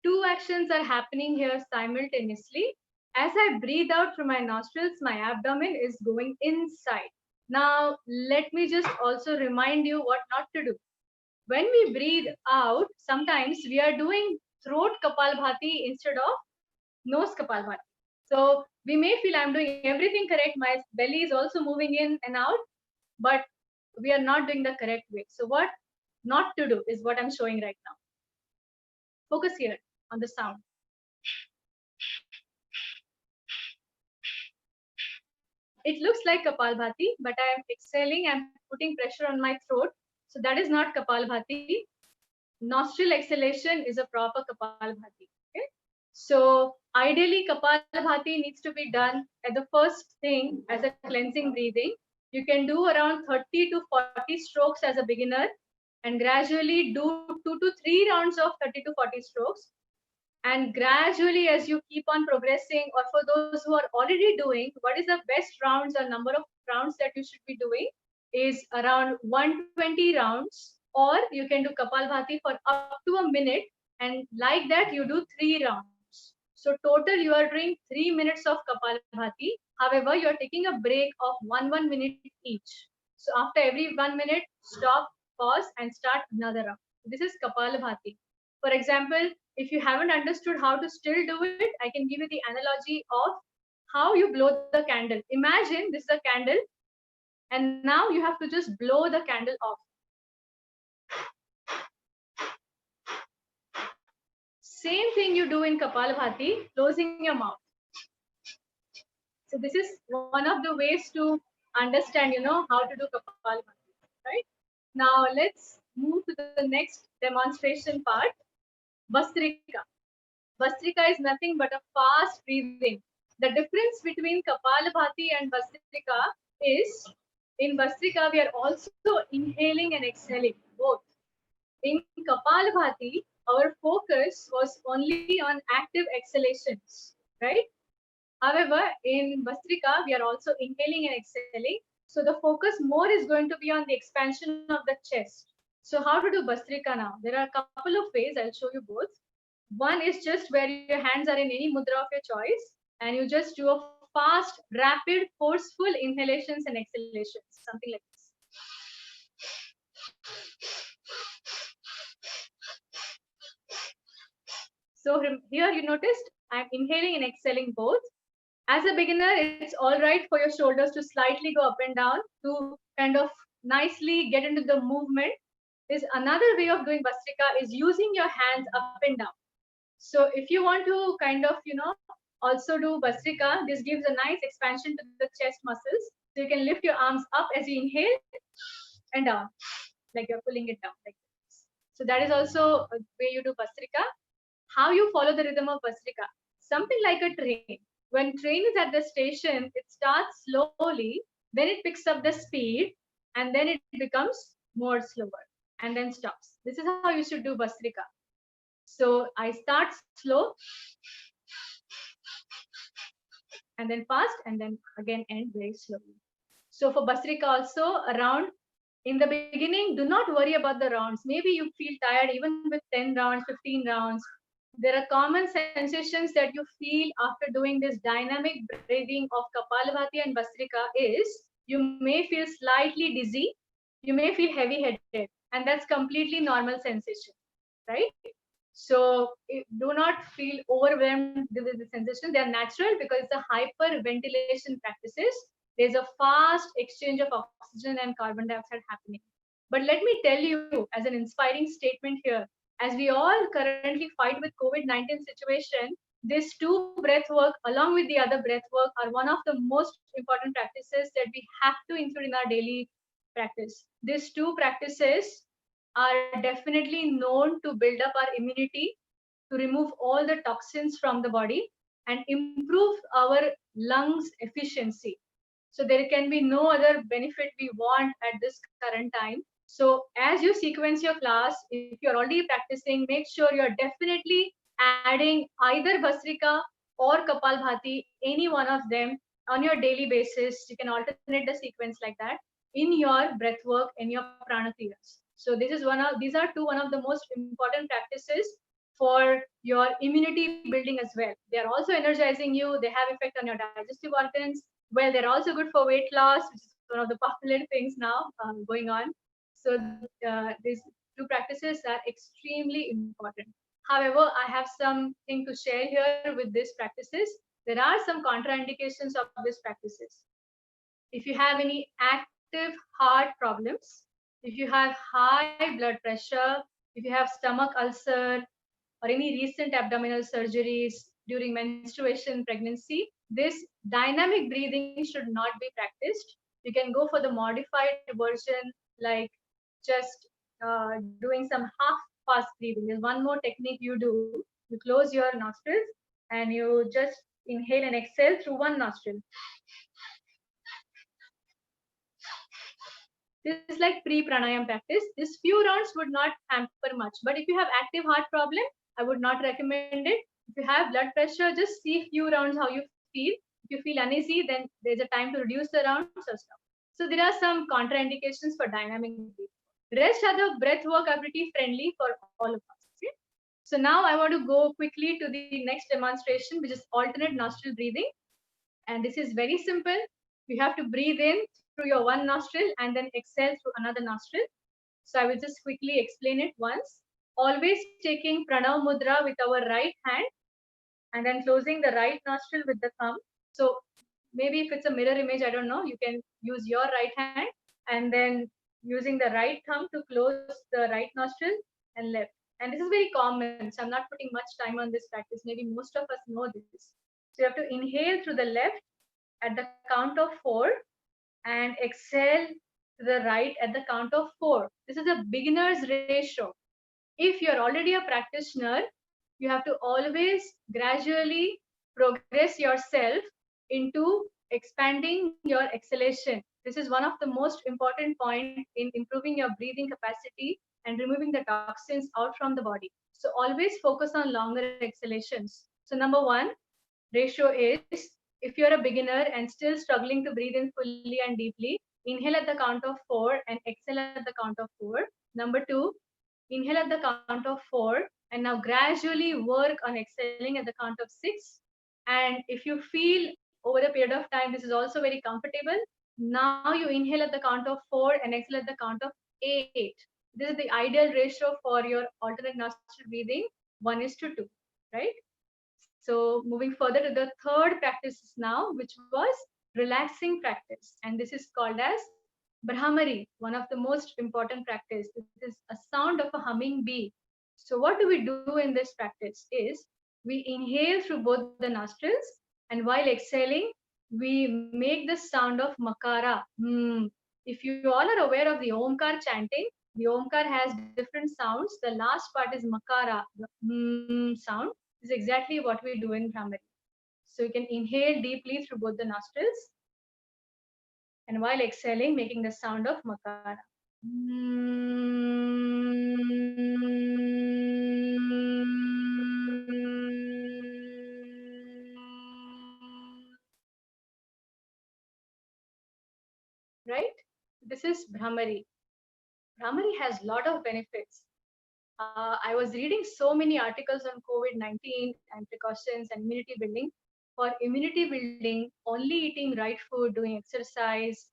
S2: two actions are happening here simultaneously. As I breathe out through my nostrils, my abdomen is going inside. Now, let me just also remind you what not to do. When we breathe out, sometimes we are doing throat Kapalbhati instead of nose Kapalbhati. So we may feel I'm doing everything correct. My belly is also moving in and out, but we are not doing the correct way. So what not to do is what I'm showing right now. Focus here on the sound. It looks like Kapalbhati, but I am exhaling, I'm putting pressure on my throat. So that is not Kapalbhati. Nostril exhalation is a proper Kapalbhati. Okay? So ideally Kapalbhati needs to be done at the first thing as a cleansing breathing. You can do around 30 to 40 strokes as a beginner and gradually do 2 to 3 rounds of 30 to 40 strokes. And gradually, as you keep on progressing, or for those who are already doing, what is the best rounds or number of rounds that you should be doing is around 120 rounds, or you can do Kapalbhati for up to a minute, and like that you do 3 rounds. So total you are doing 3 minutes of Kapalbhati. However, you are taking a break of 1 minute each. So after every 1 minute, stop, pause, and start another round. This is Kapalbhati. For example, if you haven't understood how to still do it, I can give you the analogy of how you blow the candle. Imagine this is a candle, and now you have to just blow the candle off. Same thing you do in Kapalbhati, closing your mouth. So this is one of the ways to understand, how to do Kapalbhati, right? Now let's move to the next demonstration part, Bastrika. Bastrika is nothing but a fast breathing. The difference between Kapalbhati and Bastrika is in Bastrika we are also inhaling and exhaling both. In Kapalbhati, our focus was only on active exhalations, right? However, in Bastrika, we are also inhaling and exhaling. So the focus more is going to be on the expansion of the chest. So how to do Bastrika now? There are a couple of ways. I'll show you both. One is just where your hands are in any mudra of your choice, and you just do a fast, rapid, forceful inhalations and exhalations, something like this. So here you noticed I'm inhaling and exhaling both. As a beginner, it's all right for your shoulders to slightly go up and down to kind of nicely get into the movement. Is another way of doing Bastrika is using your hands up and down. So if you want to kind of, also do Bastrika, this gives a nice expansion to the chest muscles. So you can lift your arms up as you inhale and down, like you're pulling it down like this. So that is also a way you do Bastrika. How you follow the rhythm of Bastrika? Something like a train. When train is at the station, it starts slowly, then it picks up the speed, and then it becomes more slower, and then stops. This is how you should do Bastrika. So I start slow, and then fast, and then again end very slowly. So for Bastrika also, around in the beginning, do not worry about the rounds. Maybe you feel tired even with 10 rounds, 15 rounds. There are common sensations that you feel after doing this dynamic breathing of Kapalbhati and Bastrika is you may feel slightly dizzy, you may feel heavy-headed, and that's completely normal sensation, right? So do not feel overwhelmed with the sensation. They are natural because it's a hyperventilation practices. There's a fast exchange of oxygen and carbon dioxide happening. But let me tell you, as an inspiring statement here, as we all currently fight with COVID-19 situation, these two breath work along with the other breath work are one of the most important practices that we have to include in our daily practice. These two practices are definitely known to build up our immunity, to remove all the toxins from the body, and improve our lungs efficiency. So there can be no other benefit we want at this current time. So as you sequence your class, if you're already practicing, make sure you're definitely adding either Bastrika or Kapalbhati, any one of them on your daily basis. You can alternate the sequence like that in your breath work, in your Prana Kriyas. So this is these are one of the most important practices for your immunity building as well. They are also energizing you. They have effect on your digestive organs. Well, they're also good for weight loss, which is one of the popular things now going on. So these two practices are extremely important. However, I have something to share here with these practices. There are some contraindications of these practices. If you have any active heart problems, if you have high blood pressure, if you have stomach ulcer, or any recent abdominal surgeries during menstruation, pregnancy, this dynamic breathing should not be practiced. You can go for the modified version, like just doing some half fast breathing. There's one more technique you do. You close your nostrils and you just inhale and exhale through one nostril. This is like pre-pranayam practice. These few rounds would not hamper much. But if you have active heart problem, I would not recommend it. If you have blood pressure, just see few rounds how you feel. If you feel uneasy, then there's a time to reduce the rounds or stop. So there are some contraindications for dynamic breathing. Rest other breath work are pretty friendly for all of us. Okay? So now I want to go quickly to the next demonstration, which is alternate nostril breathing. And this is very simple. You have to breathe in through your one nostril and then exhale through another nostril. So I will just quickly explain it once. Always taking pranav mudra with our right hand and then closing the right nostril with the thumb. So maybe if it's a mirror image, I don't know, you can use your right hand and then using the right thumb to close the right nostril and left. And this is very common, so I'm not putting much time on this practice. Maybe most of us know this. So you have to inhale through the left at the count of 4 and exhale to the right at the count of 4. This is a beginner's ratio. If you're already a practitioner, you have to always gradually progress yourself into expanding your exhalation. This is one of the most important points in improving your breathing capacity and removing the toxins out from the body. So always focus on longer exhalations. So number one ratio is, if you're a beginner and still struggling to breathe in fully and deeply, inhale at the count of 4 and exhale at the count of 4. Number two, inhale at the count of 4 and now gradually work on exhaling at the count of 6. And if you feel over a period of time this is also very comfortable, now you inhale at the count of 4 and exhale at the count of 8. This is the ideal ratio for your alternate nostril breathing, 1:2, right? So moving further to the third practice now, which was relaxing practice. And this is called as Brahmari, one of the most important practice. This is a sound of a humming bee. So what do we do in this practice is, we inhale through both the nostrils, and while exhaling, we make the sound of makara. If you all are aware of the omkar chanting, the omkar has different sounds. The last part is makara, the sound. This is exactly what we do in Brahmari. So you can inhale deeply through both the nostrils, and while exhaling, making the sound of makara. Right? This is Brahmari. Brahmari has a lot of benefits. I was reading so many articles on COVID-19 and precautions and immunity building. For immunity building, only eating right food, doing exercise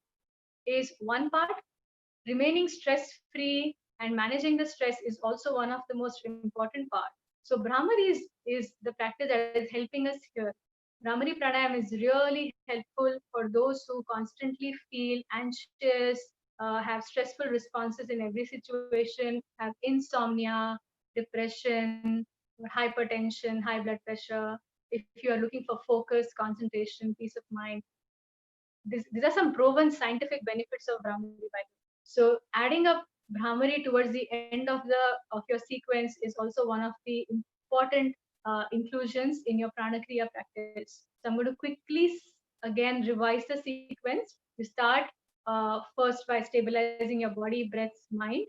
S2: is one part. Remaining stress-free and managing the stress is also one of the most important part. So Brahmari is the practice that is helping us here. Brahmari Pranayam is really helpful for those who constantly feel anxious, have stressful responses in every situation, have insomnia, depression, hypertension, high blood pressure. If you are looking for focus, concentration, peace of mind, these are some proven scientific benefits of Brahmari. So adding up Brahmari towards the end of your sequence is also one of the important inclusions in your Prana Kriya practice. So I'm going to quickly again revise the sequence. You start first by stabilizing your body, breath, mind,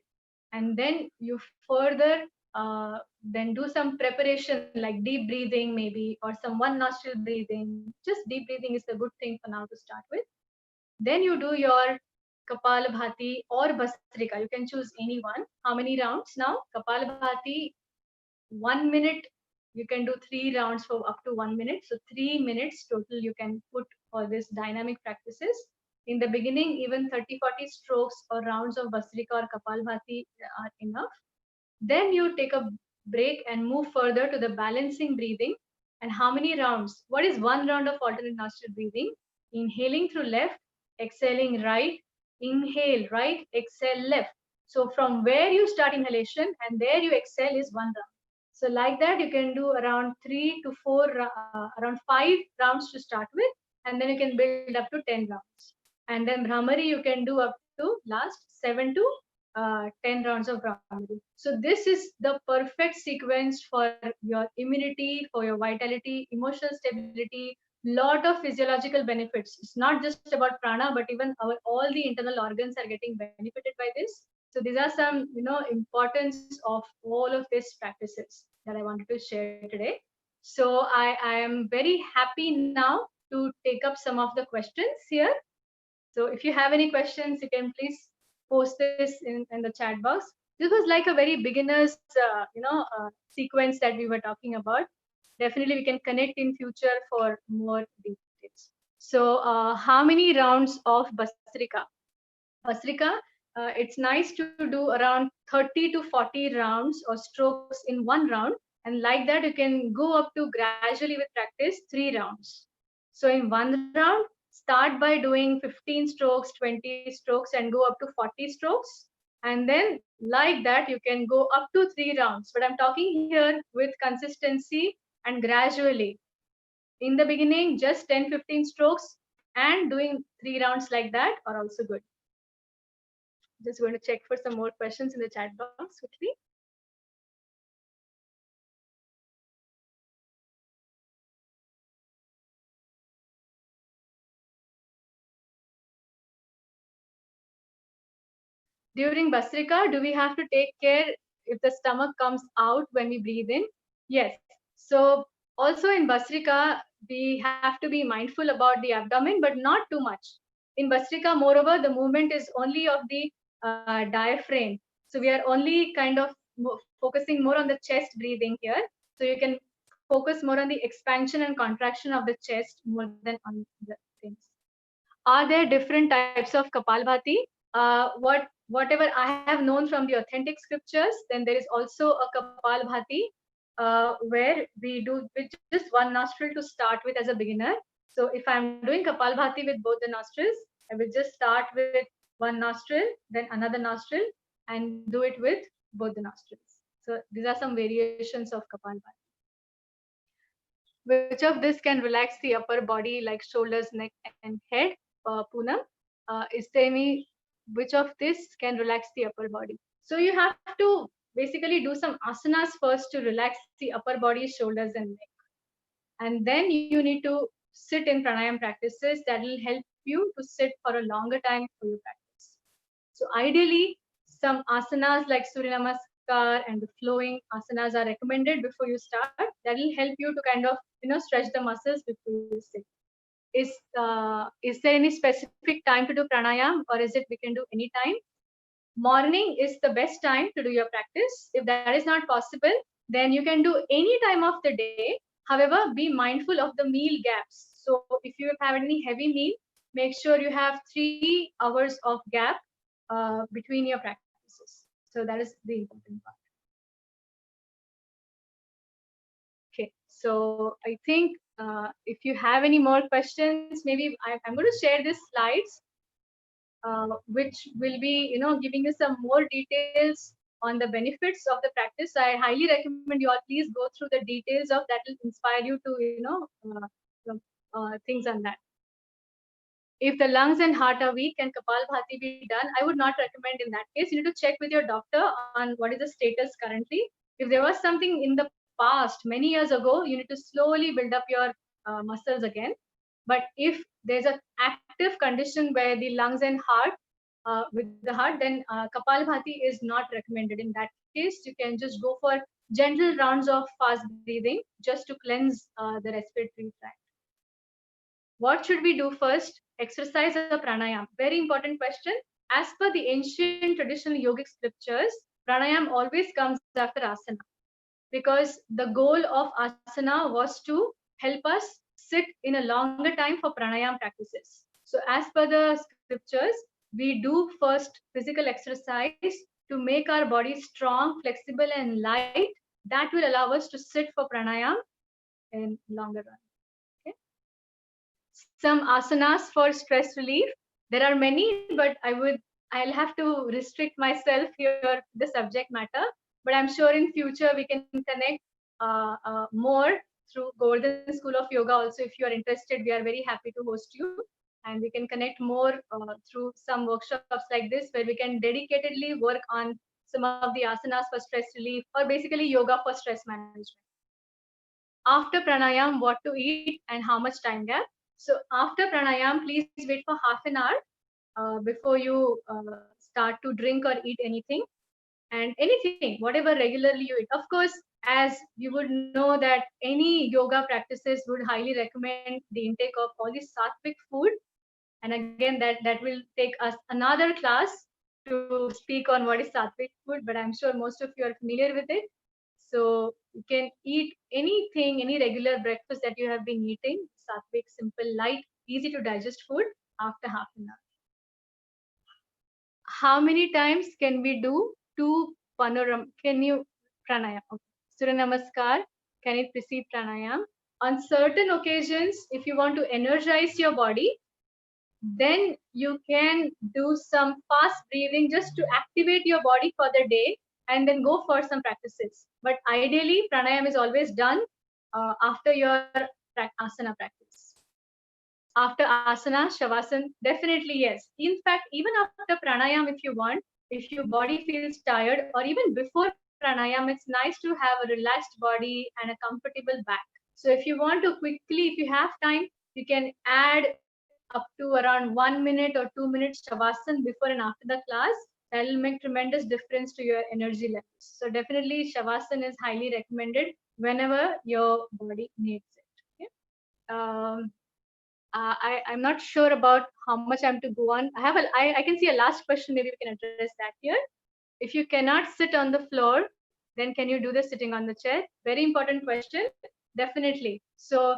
S2: and then you further then do some preparation like deep breathing maybe, or some one nostril breathing. Just deep breathing is a good thing for now to start with. Then you do your Kapalabhati or Bhastrika. You can choose any one. How many rounds now? Kapalabhati 1 minute, you can do 3 rounds for up to 1 minute. So 3 minutes total you can put all these dynamic practices. In the beginning, even 30-40 strokes or rounds of Bhastrika or Kapalbhati are enough. Then you take a break and move further to the balancing breathing. And how many rounds? What is 1 round of alternate nostril breathing? Inhaling through left, exhaling right, inhale right, exhale left. So from where you start inhalation and there you exhale is 1 round. So like that, you can do around 3 to 4, around 5 rounds to start with, and then you can build up to 10 rounds. And then Brahmari you can do up to last 7 to 10 rounds of Brahmari. So this is the perfect sequence for your immunity, for your vitality, emotional stability, lot of physiological benefits. It's not just about prana, but even our all the internal organs are getting benefited by this. So these are some, importance of all of these practices that I wanted to share today. So I am very happy now to take up some of the questions here. So if you have any questions, you can please post this in the chat box. This was like a very beginner's, sequence that we were talking about. Definitely, we can connect in future for more details. So, how many rounds of Bhastrika? Bhastrika, it's nice to do around 30 to 40 rounds or strokes in 1 round. And like that, you can go up to gradually with practice 3 rounds. So in 1 round, start by doing 15 strokes, 20 strokes, and go up to 40 strokes. And then like that, you can go up to 3 rounds. But I'm talking here with consistency and gradually. In the beginning, just 10, 15 strokes and doing 3 rounds like that are also good. Just going to check for some more questions in the chat box quickly. During Bhastrika, do we have to take care if the stomach comes out when we breathe in? Yes. So also in Bhastrika, we have to be mindful about the abdomen, but not too much. In Bhastrika, moreover, the movement is only of the diaphragm. So we are only kind of focusing more on the chest breathing here. So you can focus more on the expansion and contraction of the chest more than on the things. Are there different types of Kapalbhati? Whatever I have known from the authentic scriptures, then there is also a Kapalbhati where we do with just 1 nostril to start with as a beginner. So if I'm doing Kapalbhati with both the nostrils, I will just start with 1 nostril, then another nostril, and do it with both the nostrils. So these are some variations of Kapalbhati. Which of this can relax the upper body like shoulders, neck, and head? Poonam, is there any, which of this can relax the upper body? So you have to basically do some asanas first to relax the upper body, shoulders, and neck. And then you need to sit in pranayam practices that will help you to sit for a longer time for your practice. So ideally, some asanas like Surya Namaskar and the flowing asanas are recommended before you start. That will help you to kind of stretch the muscles before you sit. Is there any specific time to do pranayam, or is it we can do any time? Morning is the best time to do your practice. If that is not possible, then you can do any time of the day. However, be mindful of the meal gaps. So if you have any heavy meal, make sure you have 3 hours of gap between your practices. So that is the important part. Okay, so I think if you have any more questions, maybe I'm going to share these slides, which will be, giving you some more details on the benefits of the practice. I highly recommend you all please go through the details of that will inspire you to, things on that. If the lungs and heart are weak, can Kapalbhati be done? I would not recommend in that case. You need to check with your doctor on what is the status currently. If there was something in the past, many years ago, you need to slowly build up your muscles again. But if there's an active condition where the lungs and heart, with the heart, then Kapalbhati is not recommended. In that case, you can just go for gentle rounds of fast breathing just to cleanse the respiratory tract. What should we do first? Exercise or pranayam? Very important question. As per the ancient traditional yogic scriptures, pranayam always comes after asana. because the goal of asana was to help us sit in a longer time for pranayam practices. So as per the scriptures, we do first physical exercise to make our body strong, flexible, and light. That will allow us to sit for pranayam in longer run. Okay. Some asanas for stress relief. There are many, but I'll have to restrict myself here to the subject matter. But I'm sure in future we can connect more through Golden School of Yoga. Also, if you are interested, we are very happy to host you, and we can connect more through some workshops like this, where we can dedicatedly work on some of the asanas for stress relief, or basically yoga for stress management. After pranayam, what to eat and how much time gap. So after pranayam, please wait for half an hour before you start to drink or eat anything. And anything, whatever regularly you eat. Of course, as you would know that any yoga practices would highly recommend the intake of all this sattvic food. And again, that will take us another class to speak on what is sattvic food, but I'm sure most of you are familiar with it. So you can eat anything, any regular breakfast that you have been eating, sattvic, simple, light, easy to digest food after half an hour. How many times can we do two panorama? Can you pranayam? Okay. Surya Namaskar, can it precede pranayam? On certain occasions, if you want to energize your body, then you can do some fast breathing just to activate your body for the day and then go for some practices. But ideally, pranayam is always done after your asana practice. After asana, shavasana, definitely yes. In fact, even after pranayam, if you want, if your body feels tired, or even before pranayam, it's nice to have a relaxed body and a comfortable back. So if you want to quickly, if you have time, you can add up to around 1 minute or 2 minutes shavasana before and after the class. That will make tremendous difference to your energy levels. So definitely shavasana is highly recommended whenever your body needs it. Okay? I'm not sure about how much I'm to go on. I can see a last question. Maybe we can address that here. If you cannot sit on the floor, then can you do the sitting on the chair? Very important question. Definitely. So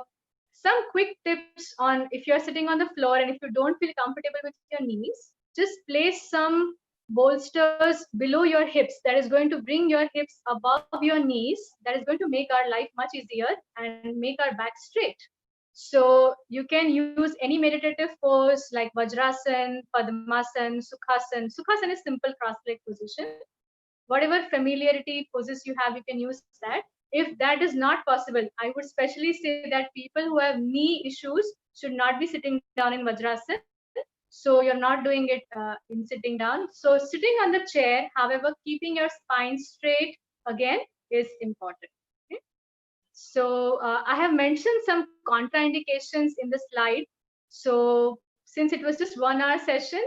S2: some quick tips on if you're sitting on the floor and if you don't feel comfortable with your knees, just place some bolsters below your hips. That is going to bring your hips above your knees. That is going to make our life much easier and make our back straight. So you can use any meditative pose like Vajrasan, Padmasan, Sukhasana. Sukhasana is simple cross-leg position. Whatever familiarity poses you have, you can use that. If that is not possible, I would especially say that people who have knee issues should not be sitting down in Vajrasan. So you're not doing it in sitting down. So sitting on the chair, however, keeping your spine straight again is important. Okay? So I have mentioned some contraindications in the slide. So since it was just 1 hour session,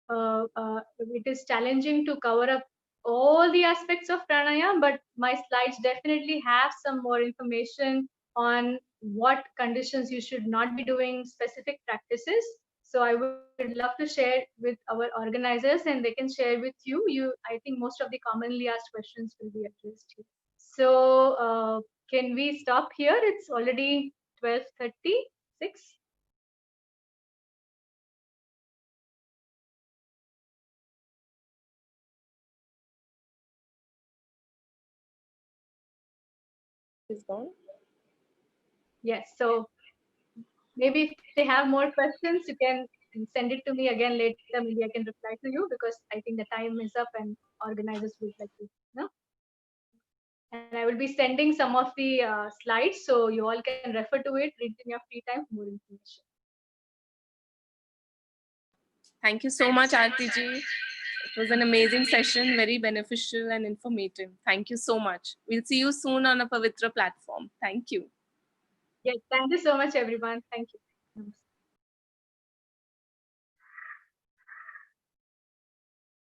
S2: it is challenging to cover up all the aspects of pranayama, but my slides definitely have some more information on what conditions you should not be doing specific practices. So I would love to share with our organizers and they can share with you. I think most of the commonly asked questions will be addressed here. So can we stop here? It's already 12:36.
S4: Is gone.
S2: Yes. So maybe if they have more questions, you can send it to me again later. Maybe I can reply to you because I think the time is up and organizers would like to know. And I will be sending some of the slides so you all can refer to it, read in your free time for more information.
S4: Thank you so much, Arti ji. It was an amazing session, very beneficial and informative. Thank you so much. We'll see you soon on a Pavitra platform. Thank you.
S2: Yes, thank you so much, everyone. Thank you.